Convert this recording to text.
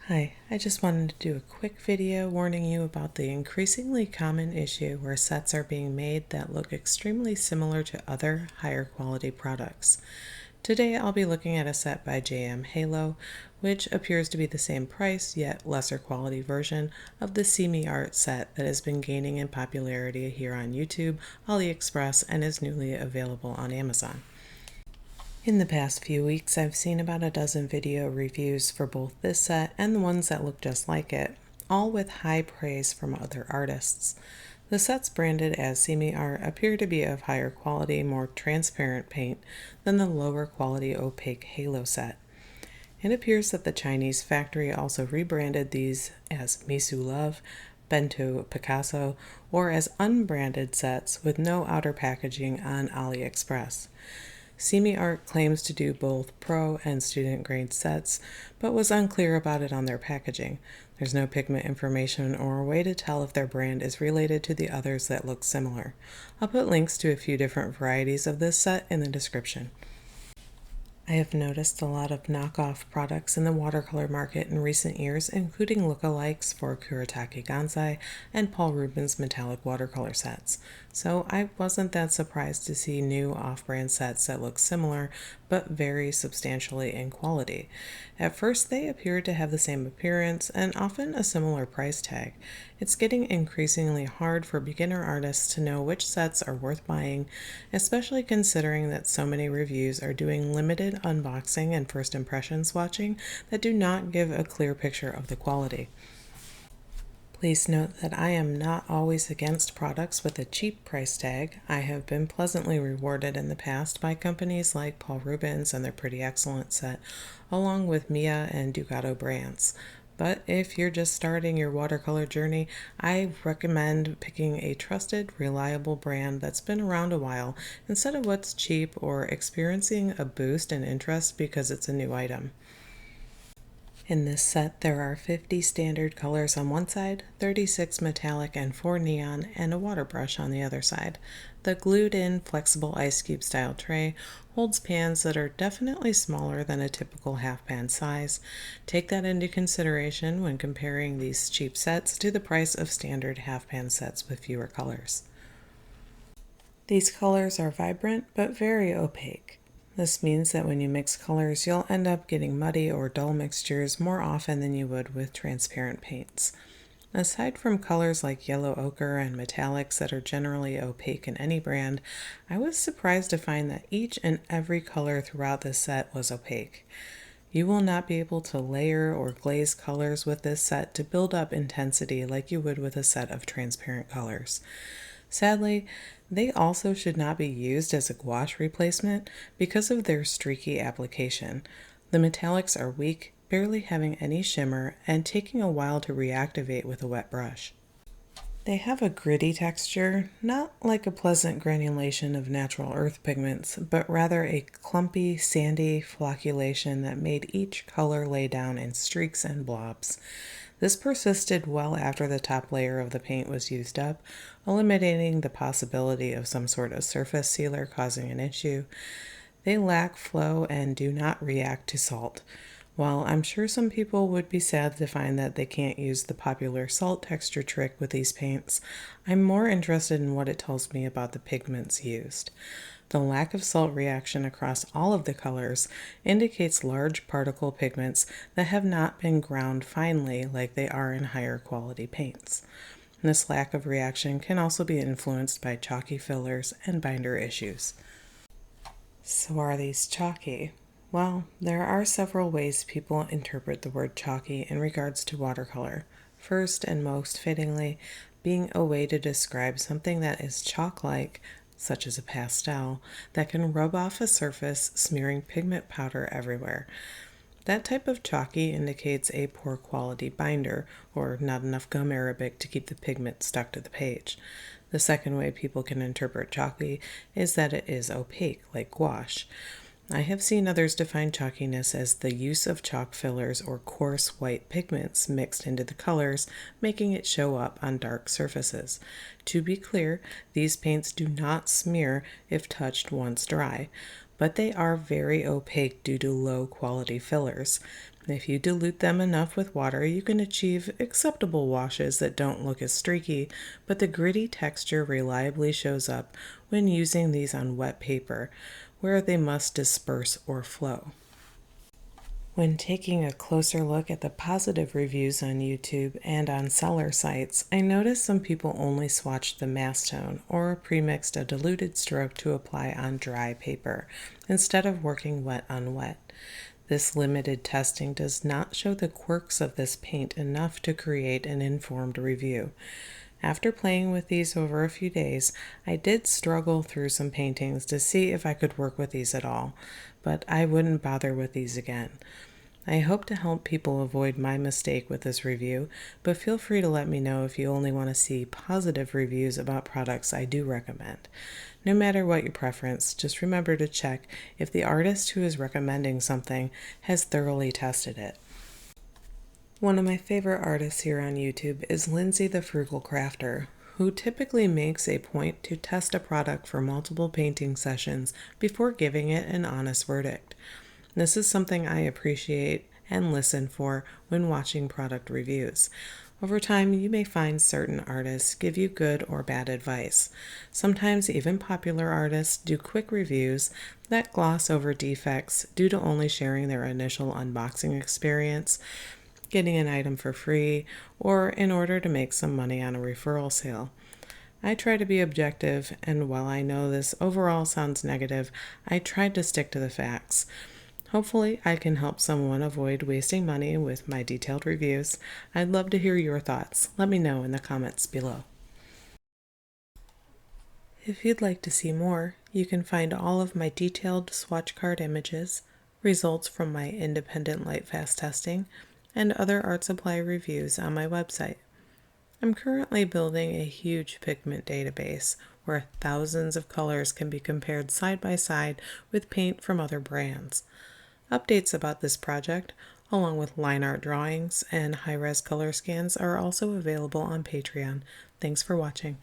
Hi, I just wanted to do a quick video warning you about the increasingly common issue where sets are being made that look extremely similar to other higher quality products. Today I'll be looking at a set by JMHailo, which appears to be the same price yet lesser quality version of the Seami Art set that has been gaining in popularity here on YouTube, AliExpress, and is newly available on Amazon. In the past few weeks, I've seen about a dozen video reviews for both this set and the ones that look just like it, all with high praise from other artists. The sets branded as Seami Art appear to be of higher quality, more transparent paint than the lower quality opaque Hailo set. It appears that the Chinese factory also rebranded these as Misulove, Bento Picasso, or as unbranded sets with no outer packaging on AliExpress. Seami Art claims to do both pro and student grade sets, but was unclear about it on their packaging. There's no pigment information or a way to tell if their brand is related to the others that look similar. I'll put links to a few different varieties of this set in the description. I have noticed a lot of knockoff products in the watercolor market in recent years, including lookalikes for Kuretake Gansai and Paul Rubens metallic watercolor sets. So I wasn't that surprised to see new off-brand sets that look similar but vary substantially in quality. At first they appeared to have the same appearance and often a similar price tag. It's getting increasingly hard for beginner artists to know which sets are worth buying, especially considering that so many reviews are doing limited unboxing and first impression swatching that do not give a clear picture of the quality. Please note that I am not always against products with a cheap price tag. I have been pleasantly rewarded in the past by companies like Paul Rubens and their Pretty Excellent set, along with Mia and Ducato brands. But if you're just starting your watercolor journey, I recommend picking a trusted, reliable brand that's been around a while instead of what's cheap or experiencing a boost in interest because it's a new item. In this set, there are 50 standard colors on one side, 36 metallic and 4 neon, and a water brush on the other side. The glued-in flexible ice cube style tray holds pans that are definitely smaller than a typical half pan size. Take that into consideration when comparing these cheap sets to the price of standard half pan sets with fewer colors. These colors are vibrant but very opaque. This means that when you mix colors, you'll end up getting muddy or dull mixtures more often than you would with transparent paints. Aside from colors like yellow ochre and metallics that are generally opaque in any brand, I was surprised to find that each and every color throughout this set was opaque. You will not be able to layer or glaze colors with this set to build up intensity like you would with a set of transparent colors. Sadly, they also should not be used as a gouache replacement because of their streaky application. The metallics are weak, barely having any shimmer, and taking a while to reactivate with a wet brush. They have a gritty texture, not like a pleasant granulation of natural earth pigments, but rather a clumpy, sandy flocculation that made each color lay down in streaks and blobs. This persisted well after the top layer of the paint was used up, eliminating the possibility of some sort of surface sealer causing an issue. They lack flow and do not react to salt. While I'm sure some people would be sad to find that they can't use the popular salt texture trick with these paints, I'm more interested in what it tells me about the pigments used. The lack of salt reaction across all of the colors indicates large particle pigments that have not been ground finely like they are in higher quality paints. This lack of reaction can also be influenced by chalky fillers and binder issues. So are these chalky? Well, there are several ways people interpret the word chalky in regards to watercolor. First, and most fittingly, being a way to describe something that is chalk-like, such as a pastel, that can rub off a surface, smearing pigment powder everywhere. That type of chalky indicates a poor quality binder, or not enough gum arabic to keep the pigment stuck to the page. The second way people can interpret chalky is that it is opaque, like gouache. I have seen others define chalkiness as the use of chalk fillers or coarse white pigments mixed into the colors, making it show up on dark surfaces. To be clear, these paints do not smear if touched once dry, but they are very opaque due to low quality fillers. If you dilute them enough with water, you can achieve acceptable washes that don't look as streaky, but the gritty texture reliably shows up when using these on wet paper, where they must disperse or flow. When taking a closer look at the positive reviews on YouTube and on seller sites, I noticed some people only swatched the mass tone or premixed a diluted stroke to apply on dry paper, instead of working wet on wet. This limited testing does not show the quirks of this paint enough to create an informed review. After playing with these over a few days, I did struggle through some paintings to see if I could work with these at all, but I wouldn't bother with these again. I hope to help people avoid my mistake with this review, but feel free to let me know if you only want to see positive reviews about products I do recommend. No matter what your preference, just remember to check if the artist who is recommending something has thoroughly tested it. One of my favorite artists here on YouTube is Lindsay the Frugal Crafter, who typically makes a point to test a product for multiple painting sessions before giving it an honest verdict. This is something I appreciate and listen for when watching product reviews. Over time, you may find certain artists give you good or bad advice. Sometimes even popular artists do quick reviews that gloss over defects due to only sharing their initial unboxing experience, getting an item for free, or in order to make some money on a referral sale. I try to be objective, and while I know this overall sounds negative, I tried to stick to the facts. Hopefully, I can help someone avoid wasting money with my detailed reviews. I'd love to hear your thoughts. Let me know in the comments below. If you'd like to see more, you can find all of my detailed swatch card images, results from my independent Lightfast testing, and other art supply reviews on my website. I'm currently building a huge pigment database where thousands of colors can be compared side by side with paint from other brands. Updates about this project, along with line art drawings and high-res color scans, are also available on Patreon. Thanks for watching.